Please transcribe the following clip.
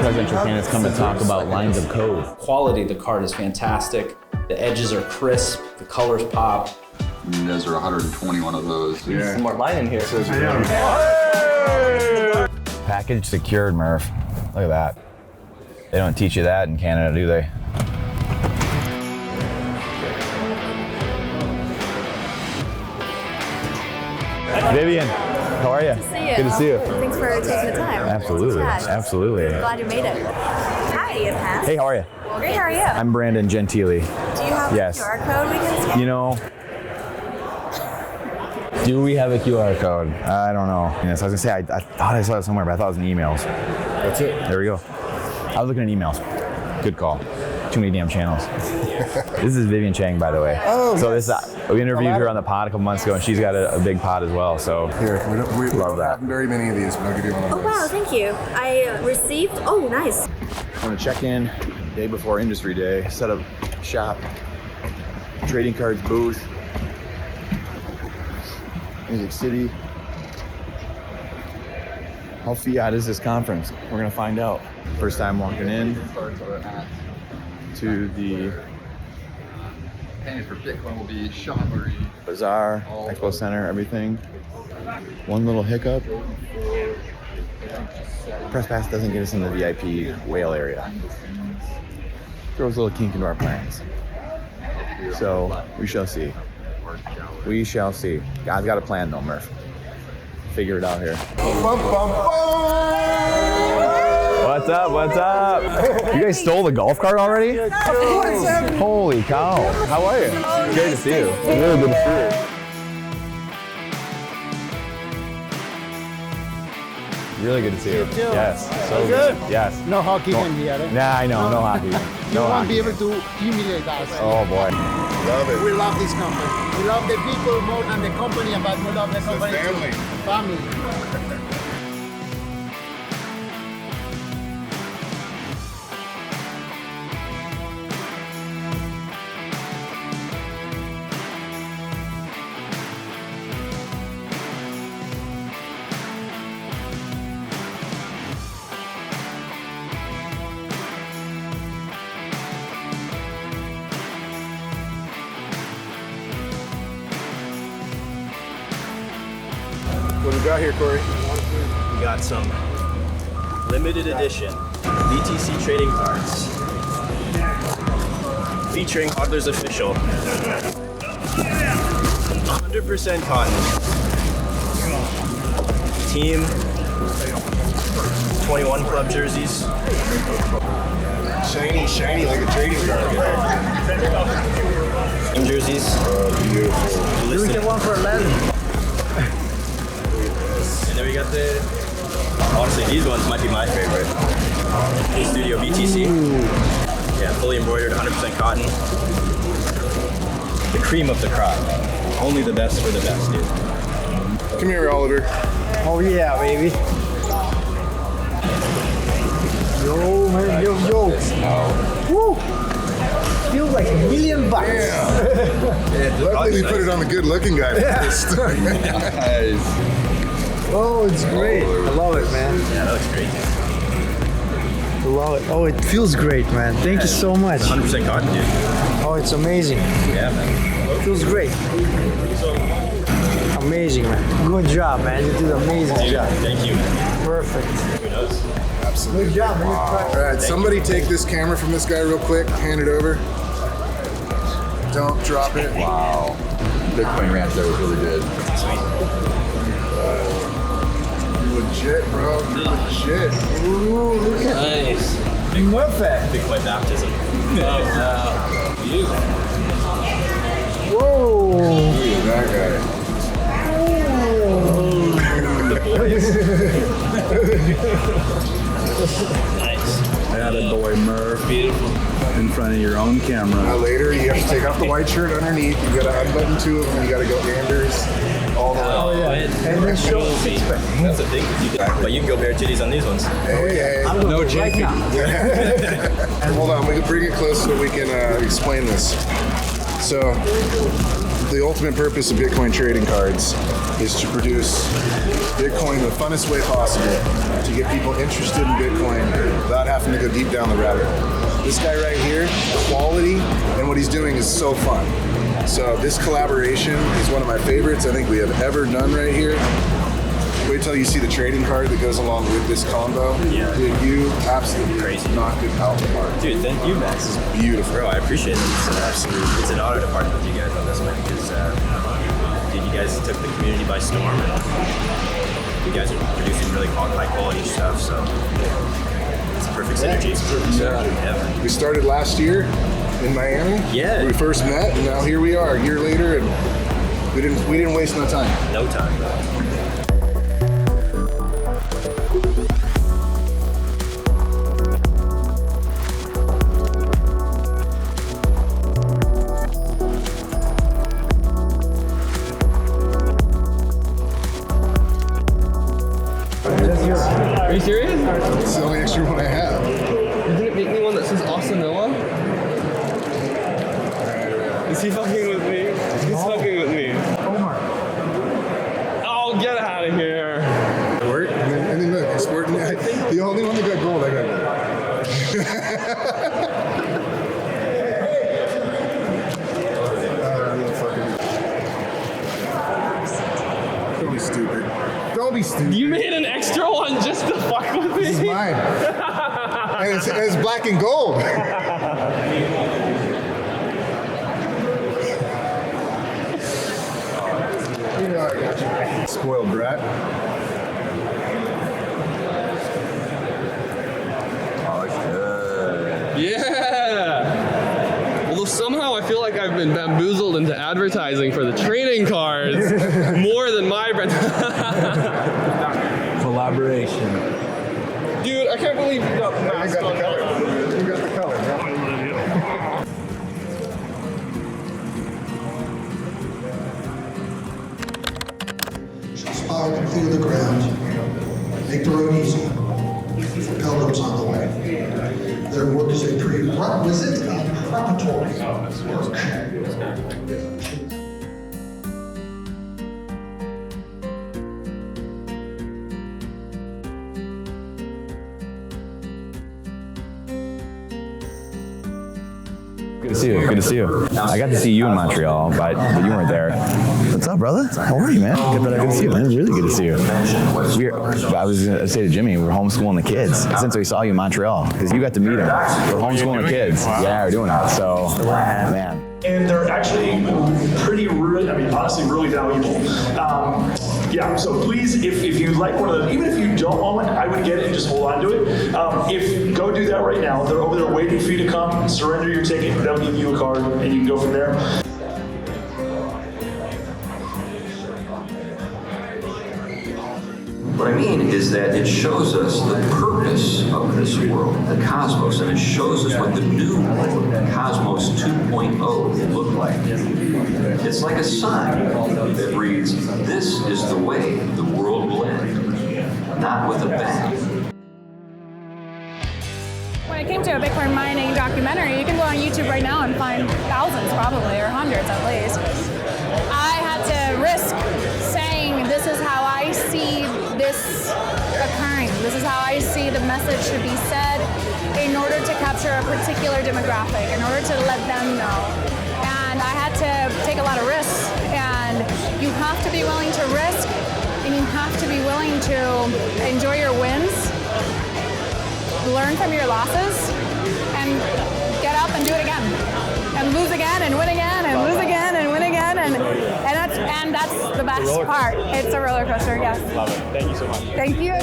presidential candidates come to talk about lines of code. Quality of the card is fantastic. The edges are crisp, the colors pop. You guys are 121 of those. Yeah. Some more line in here. Package secured, Murph. Look at that. They don't teach you that in Canada, do they? Vivian, how are you? Good to see you. Good to see you. Thanks for taking the time. Absolutely, absolutely. Glad you made it. Hi, Ian. Hey, how are you? Great, how are you? I'm Brandon Gentile. Do you have a QR code we can scan? You know, do we have a QR code? I don't know. Yes, I was gonna say, I thought I saw it somewhere, but I thought it was in emails. That's it. There we go. I was looking at emails. Good call. Too many damn channels. This is Vivian Chang, by the way. Oh, so yes. We interviewed her on the pod a couple months ago, and she's got a big pod as well. So Here, we love that. have very many of these, but I'll give you one of those. Oh, wow, thank you. I received, oh, nice. I'm gonna check in day before industry day, set up shop, trading cards booth, Music City. How fiat is this conference? We're gonna find out. First time walking in to the Paying for Bitcoin will be Shoppery. Bazaar, Expo Center, everything. One little hiccup. Press pass doesn't get us in the VIP whale area. Throws a little kink into our plans. So we shall see. We shall see. God's got a plan though, Murph. Figure it out here. What's up? What's up? You guys stole the golf cart already? Of course. Holy cow. How are you? Great to see you. Really good to see you. Really good to see you. too. Yes. So Good. Yes. No hockey can be at it. Nah, I know. No hockey. You No won't hockey. be able to humiliate us. Oh boy. Love it. We love this company. We love the people more than the company, but we love the company family. too. Family. What do we got here, Corey? We got some limited edition BTC trading cards featuring Hodlers Official. 100% cotton. Team 21 club jerseys. Shiny like a trading card. Team jerseys. Beautiful. We get one for 11. And then we got the, honestly, these ones might be my favorite. Studio BTC. Yeah, fully embroidered, 100% cotton. The cream of the crop. Only the best for the best, dude. Come here, Oliver. Oh yeah, baby. Yo, man, yo. Woo! Feels like $1 million. Luckily, we put it on the good-looking guy first. Nice. Oh, it's great. I love it, man. Yeah, that looks great. I love it. Oh, it feels great, man. Thank you so much. 100% cotton, dude. Oh, it's amazing. Yeah, man. It feels great. Amazing, man. Good job, man. You did an amazing Dude, job. thank you, man. Perfect. Who knows? Good job, man. All right, somebody take this camera from this guy real quick. Hand it over. Don't drop it. Wow. Bitcoin ranch there was really good. You're legit, bro. You're legit. Ooh, look at Nice. Perfect. Bitcoin baptism. Whoa. Look at that guy. The boys. Nice. Atta boy, Murph. Beautiful. In front of your own camera. Now later, you have to take off the white shirt underneath. You gotta unbutton two of them. You gotta go Anders all the way. Oh, yeah. And then show That's a big but you can go bare titties on these ones. Hey. No right JP. now. Hold on, we can bring it close so we can explain this. So, the ultimate purpose of Bitcoin trading cards is to produce Bitcoin the funnest way possible, to get people interested in Bitcoin without having go deep down the rabbit hole. This guy right here, quality, and what he's doing is so fun. So this collaboration is one of my favorites I think we have ever done right here. Wait till you see the trading card that goes along with this combo. Yeah. Dude, you absolutely Crazy. knocked it out the park. Dude, thank you, Max. This is Beautiful. Bro, I appreciate it. It's an honor to partner with you guys on this one because, dude, you guys took the community by storm and you guys are producing really high quality stuff, so it's a perfect synergy. Yeah. We started last year in Miami. Yeah. We first met, and now here we are a year later, and we didn't waste no time. No time, bro. Are you serious? It's the only extra one I have. You didn't make me one that says Asanoha? Is he fucking with me? He's fucking with me. Oh, get out of here. Work, and then look, sporting. The only one that got gold, I got gold. Don't be stupid. Don't be stupid. You made an extra one just to fuck with me? This is mine. And it's black and gold. You know I got you. Spoiled brat. Oh, it's good. Yeah! Although somehow I feel like I've been bamboozled into advertising for the trading cards more than my brand. Collaboration. Dude, I can't believe you got the I mask got on. the color. You got the color. Spot and clear the ground, make the road easy for pilgrims on the way. Their work is a prerequisite and preparatory work. Good to see you. Good to see you. I got to see you in Montreal, but you weren't there. What's up, brother? How are you, man? Good to see you, man. Really good to see you. I was going to say to Jimmy, we're homeschooling the kids since we saw you in Montreal because you got to meet them. We're homeschooling the kids. Yeah, we're doing it. So, man. And they're actually honestly, really valuable. Yeah, so please, if you like one of those, even if you don't want one, I would get it and just hold on to it. Go do that right now. They're over there waiting for you to come, surrender your ticket, they'll give you a card, and you can go from there. What I mean is that it shows us the purpose of this world, the cosmos, and it shows us what the new Cosmos 2.0 will look like. It's like a sign that reads, "This is the way the world will end, not with a bang." When it came to a Bitcoin mining documentary, you can go on YouTube right now and find thousands probably, or hundreds at least. I had to risk saying this is how I see this occurring. This is how I see the message should be said in order to capture a particular demographic, in order to let them know. And I had to take a lot of risks, and you have to be willing to risk, and you have to be willing to enjoy your wins, learn from your losses, and get up and do it again. And lose again, and win again, and lose again, and win again, and that's the best part. It's a roller coaster, yes. Love it. Thank you so much. Thank you.